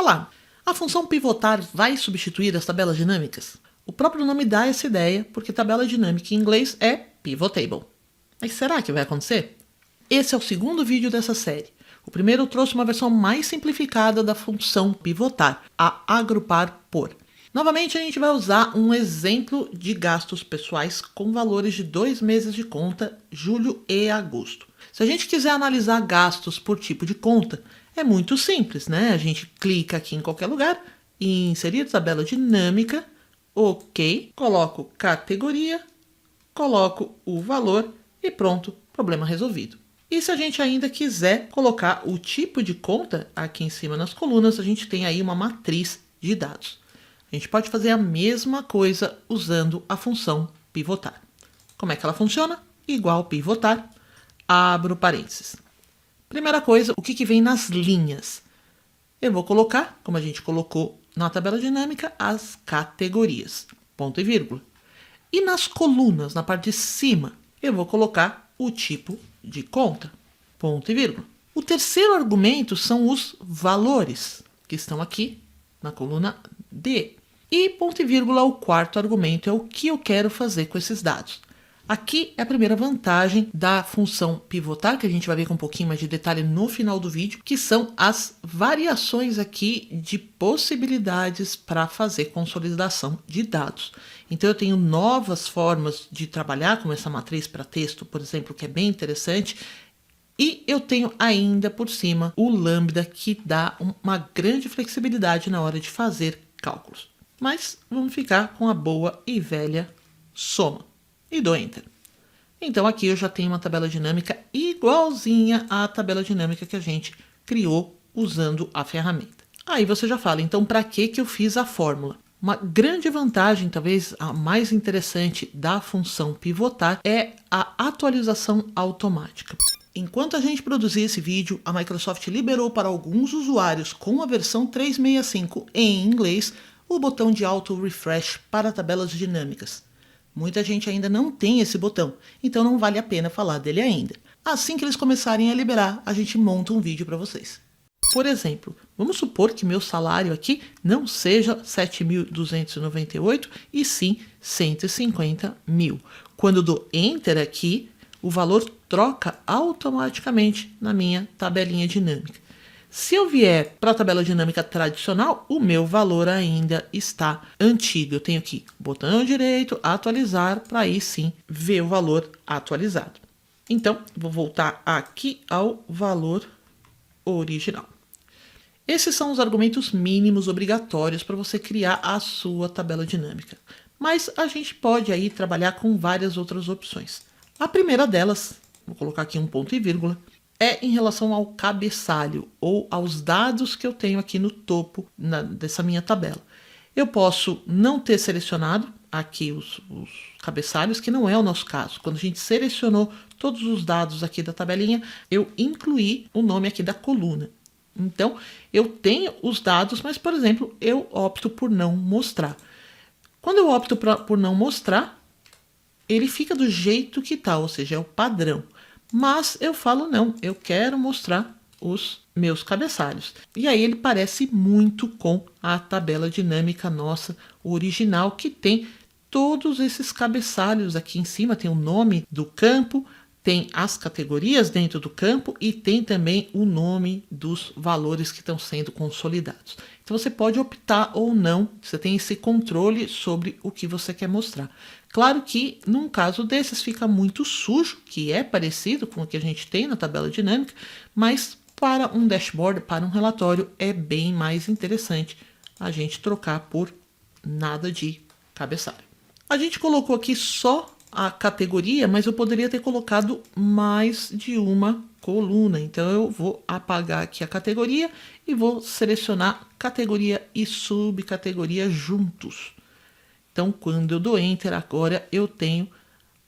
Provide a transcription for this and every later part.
Olá! A função pivotar vai substituir as tabelas dinâmicas? O próprio nome dá essa ideia, porque tabela dinâmica em inglês é pivot table. Mas será que vai acontecer? Esse é o segundo vídeo dessa série. O primeiro trouxe uma versão mais simplificada da função pivotar, a agrupar por. Novamente a gente vai usar um exemplo de gastos pessoais com valores de 2 meses de conta, julho e agosto. Se a gente quiser analisar gastos por tipo de conta, é muito simples, né? A gente clica aqui em qualquer lugar, inserir tabela dinâmica, ok, coloco categoria, coloco o valor e pronto, problema resolvido. E se a gente ainda quiser colocar o tipo de conta aqui em cima nas colunas, a gente tem aí uma matriz de dados. A gente pode fazer a mesma coisa usando a função pivotar. Como é que ela funciona? Igual pivotar, abro parênteses. Primeira coisa, o que vem nas linhas? Eu vou colocar, como a gente colocou na tabela dinâmica, as categorias, ponto e vírgula. E nas colunas, na parte de cima, eu vou colocar o tipo de conta, ponto e vírgula. O terceiro argumento são os valores, que estão aqui na coluna D. E ponto e vírgula, o quarto argumento, é o que eu quero fazer com esses dados. Aqui é a primeira vantagem da função pivotar, que a gente vai ver com um pouquinho mais de detalhe no final do vídeo, que são as variações aqui de possibilidades para fazer consolidação de dados. Então eu tenho novas formas de trabalhar com essa matriz para texto, por exemplo, que é bem interessante. E eu tenho ainda por cima o lambda, que dá uma grande flexibilidade na hora de fazer cálculos. Mas vamos ficar com a boa e velha soma. E dou Enter. Então aqui eu já tenho uma tabela dinâmica igualzinha à tabela dinâmica que a gente criou usando a ferramenta. Aí você já fala, então para que eu fiz a fórmula? Uma grande vantagem, talvez a mais interessante da função pivotar, é a atualização automática. Enquanto a gente produzia esse vídeo, a Microsoft liberou para alguns usuários com a versão 365 em inglês o botão de auto refresh para tabelas dinâmicas. Muita gente ainda não tem esse botão, então não vale a pena falar dele ainda. Assim que eles começarem a liberar, a gente monta um vídeo para vocês. Por exemplo, vamos supor que meu salário aqui não seja 7.298 e sim 150 mil. Quando dou Enter aqui, o valor troca automaticamente na minha tabelinha dinâmica. Se eu vier para a tabela dinâmica tradicional, o meu valor ainda está antigo. Eu tenho aqui botão direito, atualizar, para aí sim ver o valor atualizado. Então, vou voltar aqui ao valor original. Esses são os argumentos mínimos obrigatórios para você criar a sua tabela dinâmica. Mas a gente pode aí trabalhar com várias outras opções. A primeira delas, vou colocar aqui um ponto e vírgula, é em relação ao cabeçalho ou aos dados que eu tenho aqui no topo dessa minha tabela. Eu posso não ter selecionado aqui os cabeçalhos, que não é o nosso caso. Quando a gente selecionou todos os dados aqui da tabelinha, eu incluí o nome aqui da coluna. Então, eu tenho os dados, mas, por exemplo, eu opto por não mostrar. Quando eu opto por não mostrar, ele fica do jeito que está, ou seja, é o padrão. Mas eu falo não, eu quero mostrar os meus cabeçalhos. E aí ele parece muito com a tabela dinâmica nossa original, que tem todos esses cabeçalhos aqui em cima. Tem o nome do campo, tem as categorias dentro do campo e tem também o nome dos valores que estão sendo consolidados. Então você pode optar ou não, você tem esse controle sobre o que você quer mostrar. Claro que num caso desses fica muito sujo, que é parecido com o que a gente tem na tabela dinâmica, mas para um dashboard, para um relatório, é bem mais interessante a gente trocar por nada de cabeçalho. A gente colocou aqui só a categoria, mas eu poderia ter colocado mais de uma coluna. Então eu vou apagar aqui a categoria e vou selecionar categoria e subcategoria juntos. Então, quando eu dou Enter, agora eu tenho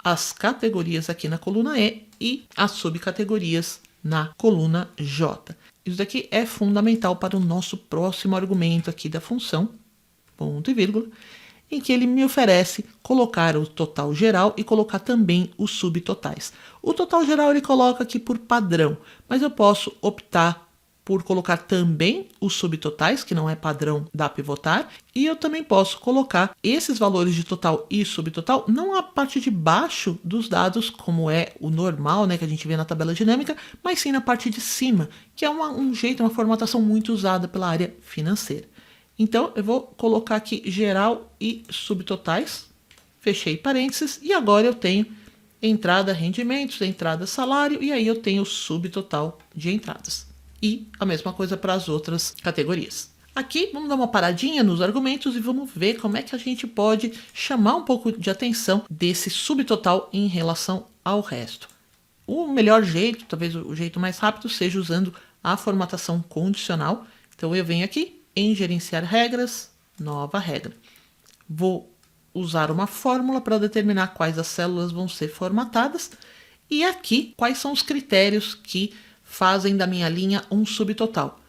as categorias aqui na coluna E e as subcategorias na coluna J. Isso daqui é fundamental para o nosso próximo argumento aqui da função, ponto e vírgula, em que ele me oferece colocar o total geral e colocar também os subtotais. O total geral ele coloca aqui por padrão, mas eu posso optar por colocar também os subtotais, que não é padrão da Pivotar, e eu também posso colocar esses valores de total e subtotal não a parte de baixo dos dados, como é o normal, né, que a gente vê na tabela dinâmica, mas sim na parte de cima, que é um jeito, uma formatação muito usada pela área financeira. Então, eu vou colocar aqui geral e subtotais, fechei parênteses, e agora eu tenho entrada rendimentos, entrada salário, e aí eu tenho o subtotal de entradas. E a mesma coisa para as outras categorias. Aqui, vamos dar uma paradinha nos argumentos e vamos ver como é que a gente pode chamar um pouco de atenção desse subtotal em relação ao resto. O melhor jeito, talvez o jeito mais rápido, seja usando a formatação condicional. Então, eu venho aqui em gerenciar regras, nova regra. Vou usar uma fórmula para determinar quais as células vão ser formatadas. E aqui, quais são os critérios que fazem da minha linha um subtotal.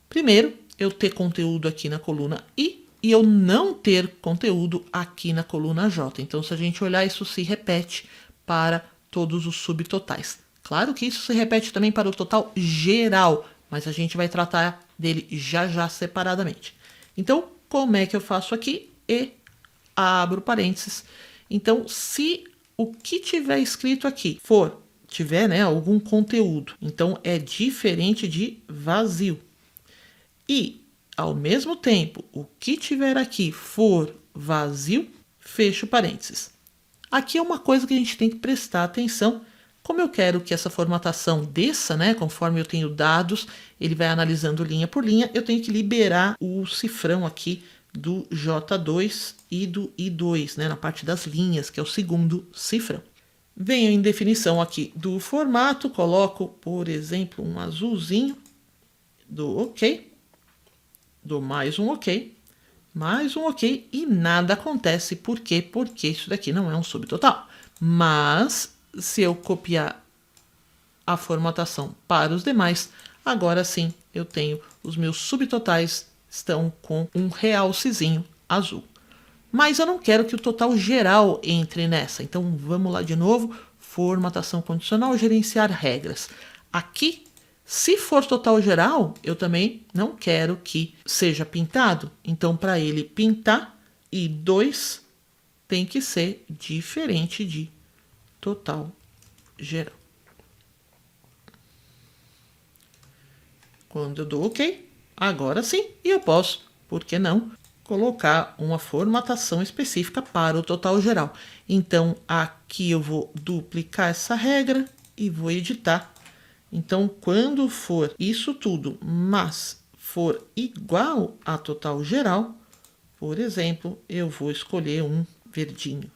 Primeiro, eu ter conteúdo aqui na coluna I e eu não ter conteúdo aqui na coluna J. Então, se a gente olhar, isso se repete para todos os subtotais. Claro que isso se repete também para o total geral, mas a gente vai tratar dele já separadamente. Então, como é que eu faço aqui? E abro parênteses. Então, se o que tiver escrito aqui tiver, né, algum conteúdo, então é diferente de vazio. E, ao mesmo tempo, o que tiver aqui for vazio, fecho parênteses. Aqui é uma coisa que a gente tem que prestar atenção. Como eu quero que essa formatação desça, né, conforme eu tenho dados, ele vai analisando linha por linha, eu tenho que liberar o cifrão aqui do J2 e do I2, né, na parte das linhas, que é o segundo cifrão. Venho em definição aqui do formato, coloco, por exemplo, um azulzinho, dou OK, dou mais um OK e nada acontece. Por quê? Porque isso daqui não é um subtotal. Mas, se eu copiar a formatação para os demais, agora sim eu tenho os meus subtotais estão com um realcezinho azul. Mas eu não quero que o total geral entre nessa. Então, vamos lá de novo. Formatação condicional, gerenciar regras. Aqui, se for total geral, eu também não quero que seja pintado. Então, para ele pintar, I2 tem que ser diferente de total geral. Quando eu dou OK, agora sim, e eu posso, por que não, colocar uma formatação específica para o total geral. Então, aqui eu vou duplicar essa regra e vou editar. Então, quando for isso tudo, mas for igual a total geral, por exemplo, eu vou escolher um verdinho.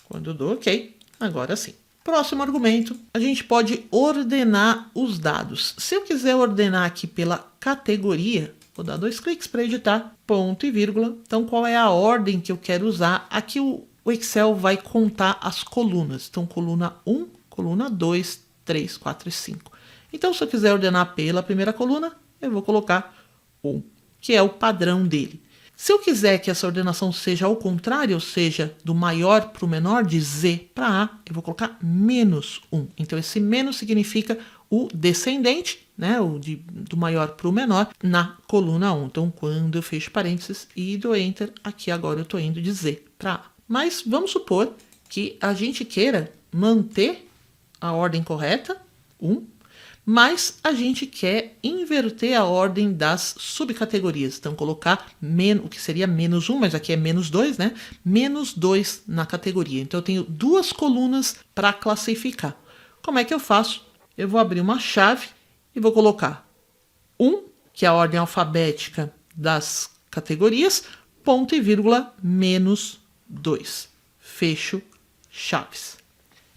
Quando eu dou OK, agora sim. Próximo argumento, a gente pode ordenar os dados. Se eu quiser ordenar aqui pela categoria, vou dar 2 cliques para editar, ponto e vírgula. Então, qual é a ordem que eu quero usar? Aqui o Excel vai contar as colunas. Então, coluna 1, coluna 2, 3, 4 e 5. Então, se eu quiser ordenar pela primeira coluna, eu vou colocar 1, que é o padrão dele. Se eu quiser que essa ordenação seja ao contrário, ou seja, do maior para o menor, de Z para A, eu vou colocar menos 1. Então, esse menos significa o descendente, né, do maior para o menor, na coluna 1. Então, quando eu fecho parênteses e dou Enter, aqui agora eu estou indo de Z para A. Mas vamos supor que a gente queira manter a ordem correta, 1, mas a gente quer inverter a ordem das subcategorias. Então, colocar o que seria menos 1, mas aqui é menos 2, né? Menos 2 na categoria. Então, eu tenho duas colunas para classificar. Como é que eu faço? Eu vou abrir uma chave e vou colocar 1, que é a ordem alfabética das categorias, ponto e vírgula, menos 2. Fecho chaves.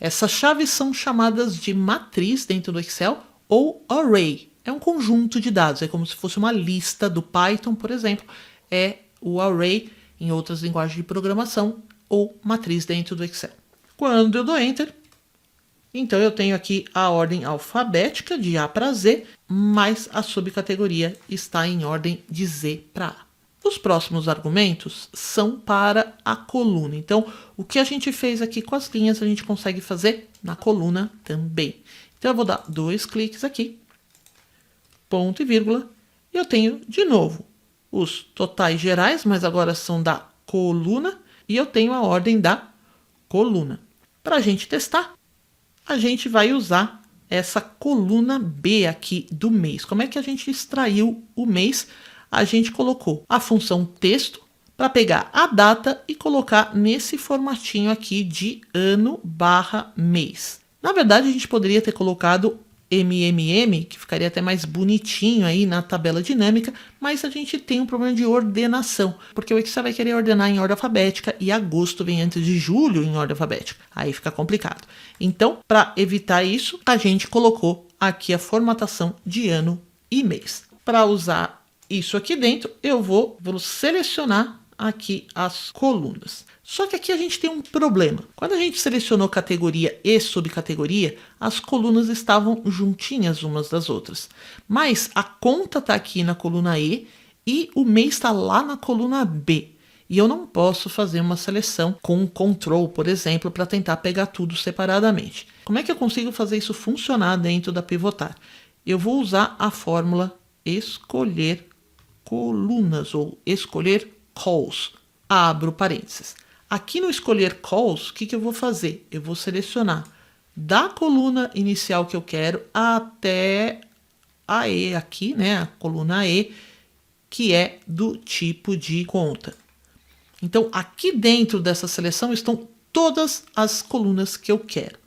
Essas chaves são chamadas de matriz dentro do Excel ou array. É um conjunto de dados, é como se fosse uma lista do Python, por exemplo. É o array em outras linguagens de programação ou matriz dentro do Excel. Quando eu dou Enter, então eu tenho aqui a ordem alfabética de A para Z, mas a subcategoria está em ordem de Z para A. Os próximos argumentos são para a coluna. Então, o que a gente fez aqui com as linhas, a gente consegue fazer na coluna também. Então, eu vou dar 2 cliques aqui ponto e vírgula. E eu tenho, de novo, os totais gerais, mas agora são da coluna. E eu tenho a ordem da coluna. Para a gente testar, a gente vai usar essa coluna B aqui do mês. Como é que a gente extraiu o mês? A gente colocou a função texto para pegar a data e colocar nesse formatinho aqui de ano/mês. Na verdade, a gente poderia ter colocado MMM, que ficaria até mais bonitinho aí na tabela dinâmica, mas a gente tem um problema de ordenação, porque o Excel vai querer ordenar em ordem alfabética e agosto vem antes de julho em ordem alfabética. Aí fica complicado. Então, para evitar isso, a gente colocou aqui a formatação de ano e mês. Para usar isso aqui dentro, eu vou selecionar aqui as colunas. Só que aqui a gente tem um problema. Quando a gente selecionou categoria e subcategoria, as colunas estavam juntinhas umas das outras. Mas a conta está aqui na coluna E e o mês está lá na coluna B. E eu não posso fazer uma seleção com um control, por exemplo, para tentar pegar tudo separadamente. Como é que eu consigo fazer isso funcionar dentro da Pivotar? Eu vou usar a fórmula escolher colunas ou escolher calls. Abro parênteses. Aqui no escolher calls, o que eu vou fazer? Eu vou selecionar da coluna inicial que eu quero até a E aqui, né? A coluna E, que é do tipo de conta. Então, aqui dentro dessa seleção estão todas as colunas que eu quero.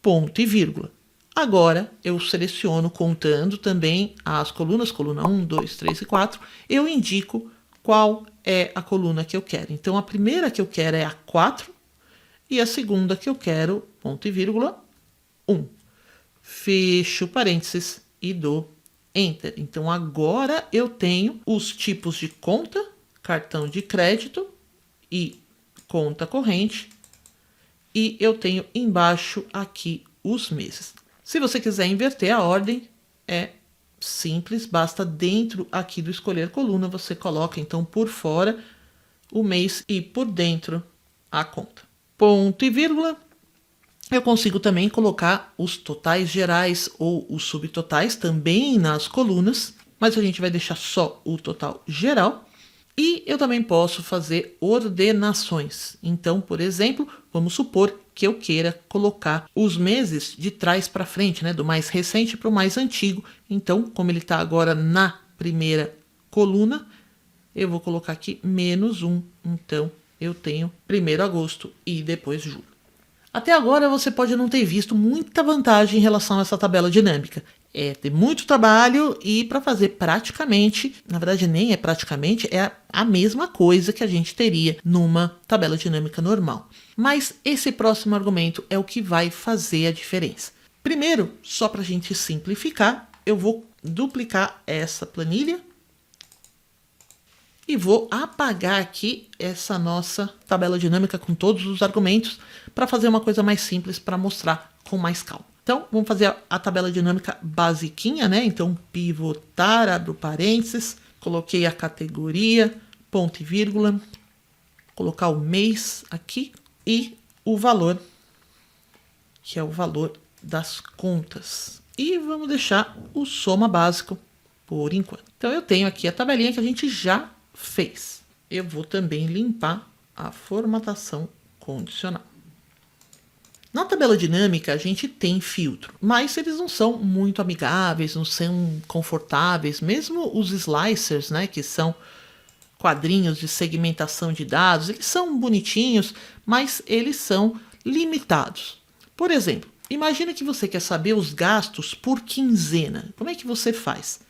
Ponto e vírgula. Agora, eu seleciono contando também as colunas, coluna 1, 2, 3 e 4. Eu indico qual é a coluna que eu quero. Então, a primeira que eu quero é a 4 e a segunda que eu quero, ponto e vírgula, 1. Fecho parênteses e dou Enter. Então, agora eu tenho os tipos de conta, cartão de crédito e conta corrente. E eu tenho embaixo aqui os meses. Se você quiser inverter a ordem, é simples, basta dentro aqui do escolher coluna, você coloca então por fora o mês e por dentro a conta. Ponto e vírgula. Eu consigo também colocar os totais gerais ou os subtotais também nas colunas, mas a gente vai deixar só o total geral. E eu também posso fazer ordenações. Então, por exemplo, vamos supor que eu queira colocar os meses de trás para frente, né? Do mais recente para o mais antigo. Então, como ele está agora na primeira coluna, eu vou colocar aqui -1. Então, eu tenho 1º agosto e depois julho. Até agora você pode não ter visto muita vantagem em relação a essa tabela dinâmica. É ter muito trabalho e para fazer praticamente, na verdade nem é praticamente, é a mesma coisa que a gente teria numa tabela dinâmica normal. Mas esse próximo argumento é o que vai fazer a diferença. Primeiro, só para a gente simplificar, eu vou duplicar essa planilha e vou apagar aqui essa nossa tabela dinâmica com todos os argumentos para fazer uma coisa mais simples para mostrar com mais calma. Então, vamos fazer a tabela dinâmica basiquinha, né? Então, pivotar, abro parênteses, coloquei a categoria, ponto e vírgula, colocar o mês aqui e o valor, que é o valor das contas. E vamos deixar o soma básico por enquanto. Então, eu tenho aqui a tabelinha que a gente já fez. Eu vou também limpar a formatação condicional. Na tabela dinâmica, a gente tem filtro, mas eles não são muito amigáveis, não são confortáveis. Mesmo os slicers, né, que são quadrinhos de segmentação de dados, eles são bonitinhos, mas eles são limitados. Por exemplo, imagina que você quer saber os gastos por quinzena. Como é que você faz?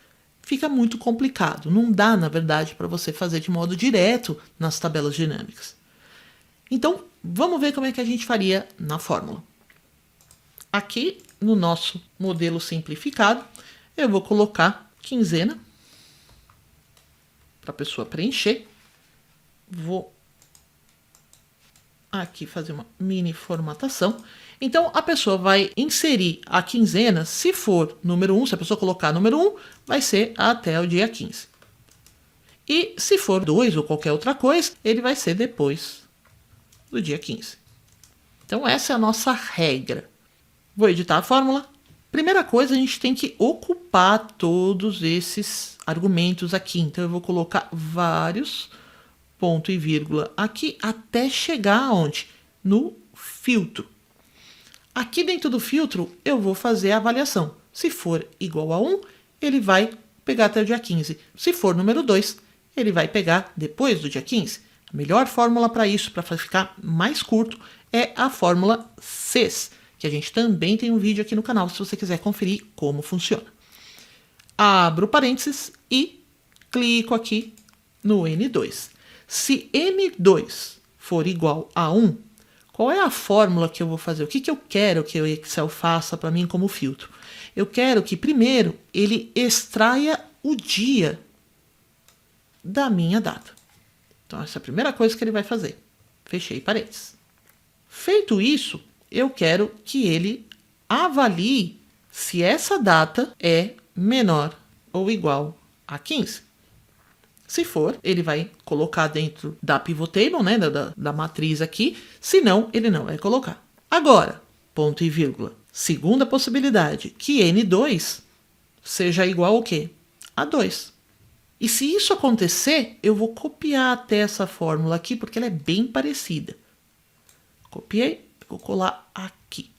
Fica muito complicado. Não dá, na verdade, para você fazer de modo direto nas tabelas dinâmicas. Então, vamos ver como é que a gente faria na fórmula. Aqui, no nosso modelo simplificado, eu vou colocar quinzena para a pessoa preencher. Vou aqui fazer uma mini formatação. Então, a pessoa vai inserir a quinzena, se for número 1, se a pessoa colocar número 1, vai ser até o dia 15. E se for 2 ou qualquer outra coisa, ele vai ser depois do dia 15. Então, essa é a nossa regra. Vou editar a fórmula, Primeira coisa, a gente tem que ocupar todos esses argumentos aqui. Então, eu vou colocar vários ponto e vírgula aqui até chegar aonde? No filtro. Aqui dentro do filtro, eu vou fazer a avaliação. Se for igual a 1, ele vai pegar até o dia 15. Se for número 2, ele vai pegar depois do dia 15. A melhor fórmula para isso, para ficar mais curto, é a fórmula CES, que a gente também tem um vídeo aqui no canal, se você quiser conferir como funciona. Abro parênteses e clico aqui no N2. Se N2 for igual a 1, qual é a fórmula que eu vou fazer? O que eu quero que o Excel faça para mim como filtro? Eu quero que, primeiro, ele extraia o dia da minha data. Então, essa é a primeira coisa que ele vai fazer. Fechei parênteses. Feito isso, eu quero que ele avalie se essa data é menor ou igual a 15. Se for, ele vai colocar dentro da pivot table, né, da matriz aqui. Se não, ele não vai colocar. Agora, ponto e vírgula. Segunda possibilidade, que N2 seja igual ao quê? A 2. E se isso acontecer, eu vou copiar até essa fórmula aqui, porque ela é bem parecida. Copiei, vou colar aqui.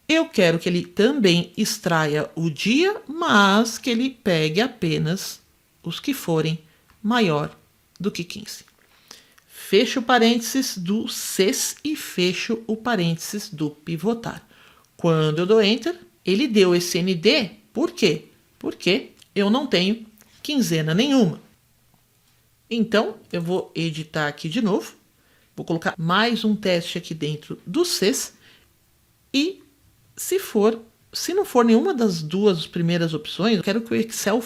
Eu quero que ele também extraia o dia, mas que ele pegue apenas os que forem maior do que 15. Fecho o parênteses do CES e fecho o parênteses do pivotar. Quando eu dou Enter, ele deu esse ND. Por quê? Porque eu não tenho quinzena nenhuma. Então, eu vou editar aqui de novo. Vou colocar mais um teste aqui dentro do CES. E se não for nenhuma das duas primeiras opções, eu quero que o Excel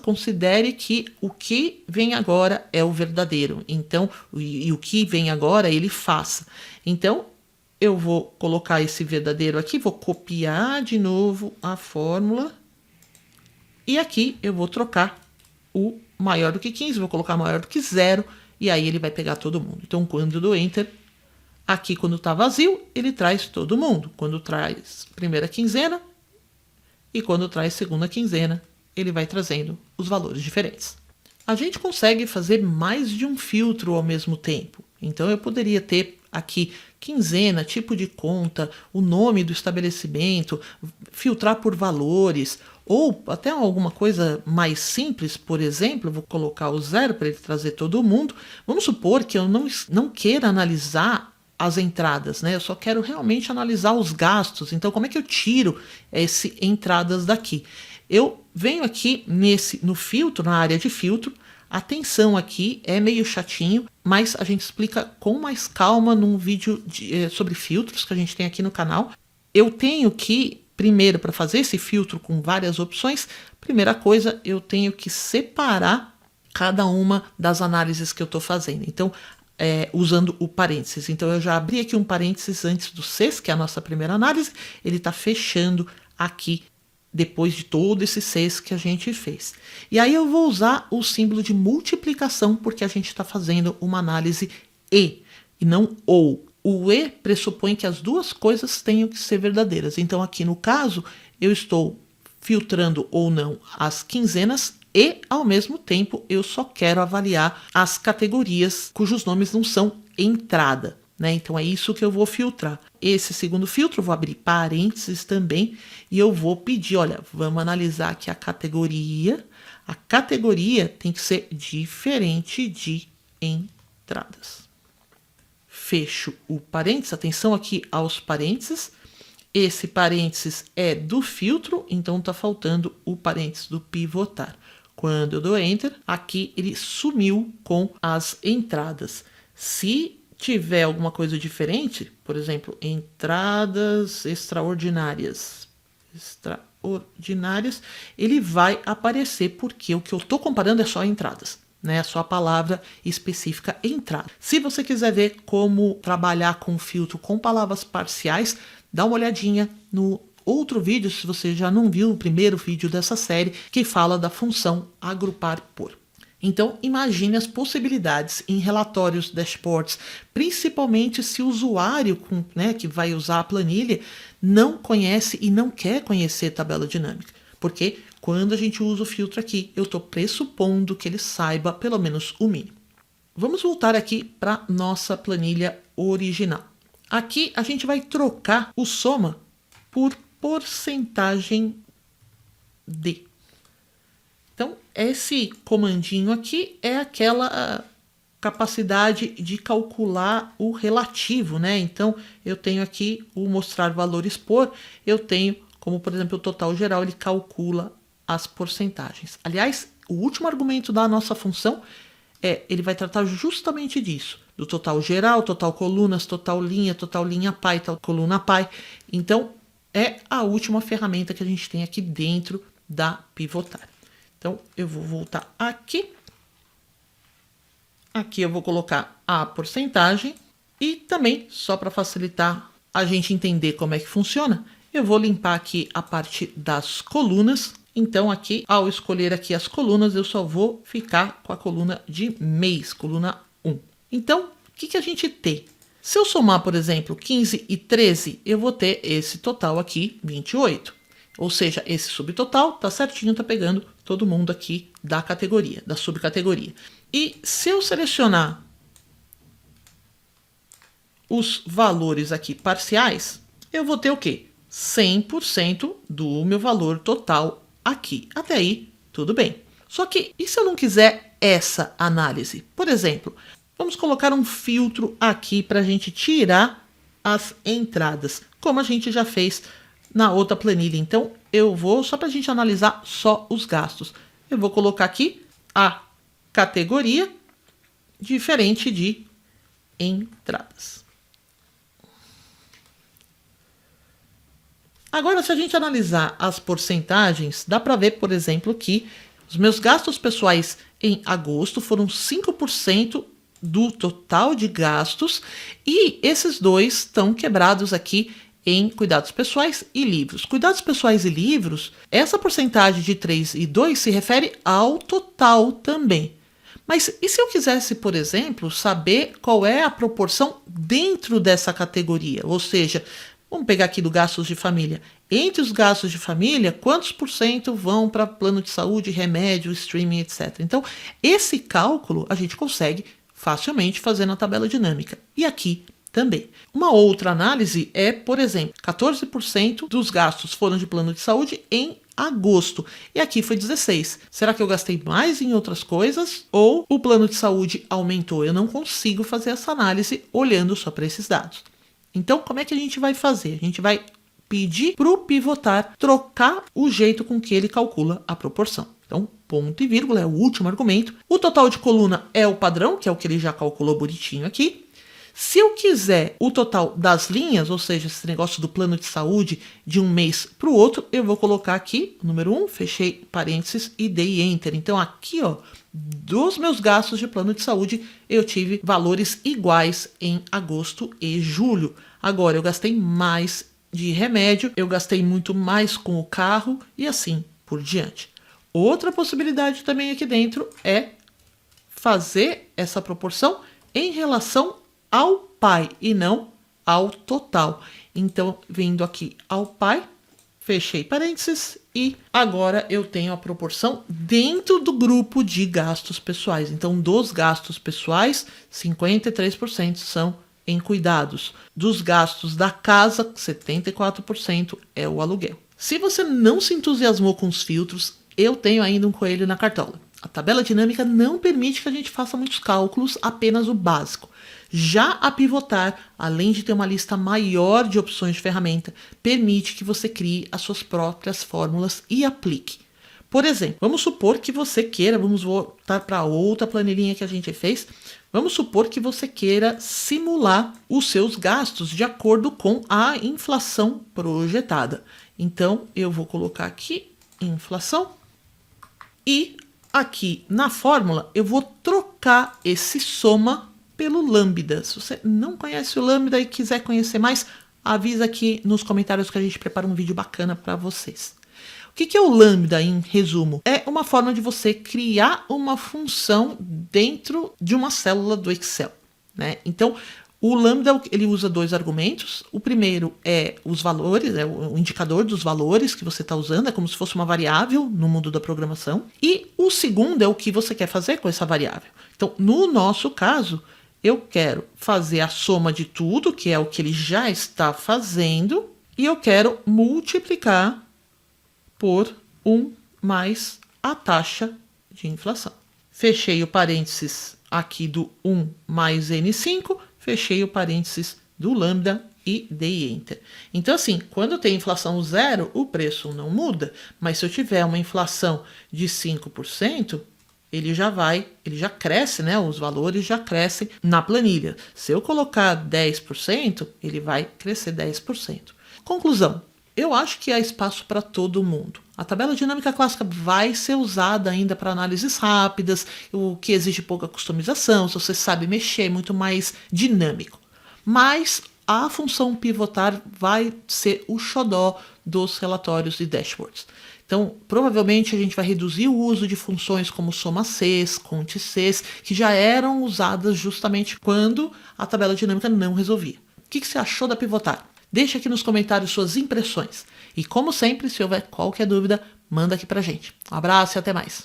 considere que o que vem agora é o verdadeiro. Então, e o que vem agora, ele faça. Então, eu vou colocar esse verdadeiro aqui, vou copiar de novo a fórmula. E aqui eu vou trocar o maior do que 15, vou colocar maior do que 0, e aí ele vai pegar todo mundo. Então, quando eu dou Enter, aqui quando está vazio, ele traz todo mundo. Quando traz primeira quinzena e quando traz segunda quinzena, ele vai trazendo os valores diferentes. A gente consegue fazer mais de um filtro ao mesmo tempo. Então, eu poderia ter aqui quinzena, tipo de conta, o nome do estabelecimento, filtrar por valores, ou até alguma coisa mais simples, por exemplo, vou colocar o 0 para ele trazer todo mundo. Vamos supor que eu não queira analisar as entradas, né? Eu só quero realmente analisar os gastos. Então, como é que eu tiro essas entradas daqui? Eu venho aqui no filtro, na área de filtro. Atenção aqui, é meio chatinho, mas a gente explica com mais calma num vídeo sobre filtros que a gente tem aqui no canal. Eu tenho que, primeiro, para fazer esse filtro com várias opções, primeira coisa, eu tenho que separar cada uma das análises que eu estou fazendo. Então, usando o parênteses. Então, eu já abri aqui um parênteses antes do CES, que é a nossa primeira análise. Ele está fechando aqui depois de todo esse CES que a gente fez. E aí eu vou usar o símbolo de multiplicação, porque a gente está fazendo uma análise e não ou. O e pressupõe que as duas coisas tenham que ser verdadeiras. Então, aqui no caso, eu estou filtrando ou não as quinzenas e, ao mesmo tempo, eu só quero avaliar as categorias cujos nomes não são entrada, né? Então, é isso que eu vou filtrar. Esse segundo filtro, eu vou abrir parênteses também e eu vou pedir, olha, vamos analisar aqui a categoria. A categoria tem que ser diferente de entradas. Fecho o parênteses, atenção aqui aos parênteses. Esse parênteses é do filtro, então está faltando o parênteses do pivotar. Quando eu dou Enter, aqui ele sumiu com as entradas. Se tiver alguma coisa diferente, por exemplo, entradas extraordinárias, ele vai aparecer porque o que eu estou comparando é só entradas, né? É só a palavra específica entrada. Se você quiser ver como trabalhar com filtro com palavras parciais, dá uma olhadinha no outro vídeo, se você já não viu o primeiro vídeo dessa série, que fala da função agrupar por. Então, imagine as possibilidades em relatórios, dashboards, principalmente se o usuário que vai usar a planilha não conhece e não quer conhecer tabela dinâmica. Porque quando a gente usa o filtro aqui, eu estou pressupondo que ele saiba pelo menos o mínimo. Vamos voltar aqui para nossa planilha original. Aqui a gente vai trocar o soma por porcentagem de. Então, esse comandinho aqui é aquela capacidade de calcular o relativo, né? Então, eu tenho aqui o mostrar valores por, eu tenho, como por exemplo, o total geral, ele calcula as porcentagens. Aliás, o último argumento da nossa função ele vai tratar justamente disso, do total geral, total colunas, total linha pai, total coluna pai. Então, é a última ferramenta que a gente tem aqui dentro da Pivotar. Então, eu vou voltar aqui. Aqui eu vou colocar a porcentagem. E também, só para facilitar a gente entender como é que funciona, eu vou limpar aqui a parte das colunas. Então, aqui, ao escolher aqui as colunas, eu só vou ficar com a coluna de mês, coluna 1. Então, o que a gente tem? Se eu somar, por exemplo, 15 e 13, eu vou ter esse total aqui, 28. Ou seja, esse subtotal tá certinho, tá pegando todo mundo aqui da categoria, da subcategoria. E se eu selecionar os valores aqui parciais, eu vou ter o quê? 100% do meu valor total aqui. Até aí, tudo bem. Só que, e se eu não quiser essa análise? Por exemplo, vamos colocar um filtro aqui para a gente tirar as entradas, como a gente já fez na outra planilha. Então, eu vou, só para a gente analisar só os gastos, eu vou colocar aqui a categoria diferente de entradas. Agora, se a gente analisar as porcentagens, dá para ver, por exemplo, que os meus gastos pessoais em agosto foram 5% do total de gastos e esses dois estão quebrados aqui em cuidados pessoais e livros. Cuidados pessoais e livros, essa porcentagem de 3 e 2 se refere ao total também. Mas e se eu quisesse, por exemplo, saber qual é a proporção dentro dessa categoria? Ou seja, vamos pegar aqui do gastos de família. Entre os gastos de família, quantos por cento vão para plano de saúde, remédio, streaming, etc. Então, esse cálculo a gente consegue facilmente fazer na tabela dinâmica. E aqui também. Uma outra análise é, por exemplo, 14% dos gastos foram de plano de saúde em agosto. E aqui foi 16%. Será que eu gastei mais em outras coisas? Ou o plano de saúde aumentou? Eu não consigo fazer essa análise olhando só para esses dados. Então, como é que a gente vai fazer? A gente vai pedir para o Pivotar trocar o jeito com que ele calcula a proporção. Então, ponto e vírgula é o último argumento. O total de coluna é o padrão, que é o que ele já calculou bonitinho aqui. Se eu quiser o total das linhas, ou seja, esse negócio do plano de saúde de um mês para o outro, eu vou colocar aqui, número 1, fechei parênteses e dei Enter. Então, aqui, ó, dos meus gastos de plano de saúde, eu tive valores iguais em agosto e julho. Agora, eu gastei mais de remédio, eu gastei muito mais com o carro e assim por diante. Outra possibilidade também aqui dentro é fazer essa proporção em relação ao pai e não ao total. Então, vindo aqui ao pai, fechei parênteses e agora eu tenho a proporção dentro do grupo de gastos pessoais. Então, dos gastos pessoais, 53% são em cuidados. Dos gastos da casa, 74% é o aluguel. Se você não se entusiasmou com os filtros, eu tenho ainda um coelho na cartola. A tabela dinâmica não permite que a gente faça muitos cálculos, apenas o básico. Já a Pivotar, além de ter uma lista maior de opções de ferramenta, permite que você crie as suas próprias fórmulas e aplique. Por exemplo, vamos supor que você queira, vamos voltar para outra planilhinha que a gente fez, vamos supor que você queira simular os seus gastos de acordo com a inflação projetada. Então, eu vou colocar aqui inflação e aqui na fórmula eu vou trocar esse soma pelo Lambda. Se você não conhece o Lambda e quiser conhecer mais, avisa aqui nos comentários que a gente prepara um vídeo bacana para vocês. que é o lambda, em resumo? É uma forma de você criar uma função dentro de uma célula do Excel, né? Então, o lambda, ele usa 2 argumentos. O primeiro é os valores, é o indicador dos valores que você está usando, é como se fosse uma variável no mundo da programação. E o segundo é o que você quer fazer com essa variável. Então, no nosso caso, eu quero fazer a soma de tudo, que é o que ele já está fazendo, e eu quero multiplicar por 1 mais a taxa de inflação. Fechei o parênteses aqui do 1 mais N5, fechei o parênteses do lambda e dei Enter. Então, assim, quando eu tenho inflação zero, o preço não muda, mas se eu tiver uma inflação de 5%, ele já cresce, né? Os valores já crescem na planilha. Se eu colocar 10%, ele vai crescer 10%. Conclusão. Eu acho que há espaço para todo mundo. A tabela dinâmica clássica vai ser usada ainda para análises rápidas, o que exige pouca customização, se você sabe mexer, é muito mais dinâmico. Mas a função pivotar vai ser o xodó dos relatórios e dashboards. Então, provavelmente a gente vai reduzir o uso de funções como soma Cs, conte Cs, que já eram usadas justamente quando a tabela dinâmica não resolvia. O que você achou da pivotar? Deixa aqui nos comentários suas impressões. E como sempre, se houver qualquer dúvida, manda aqui pra gente. Um abraço e até mais.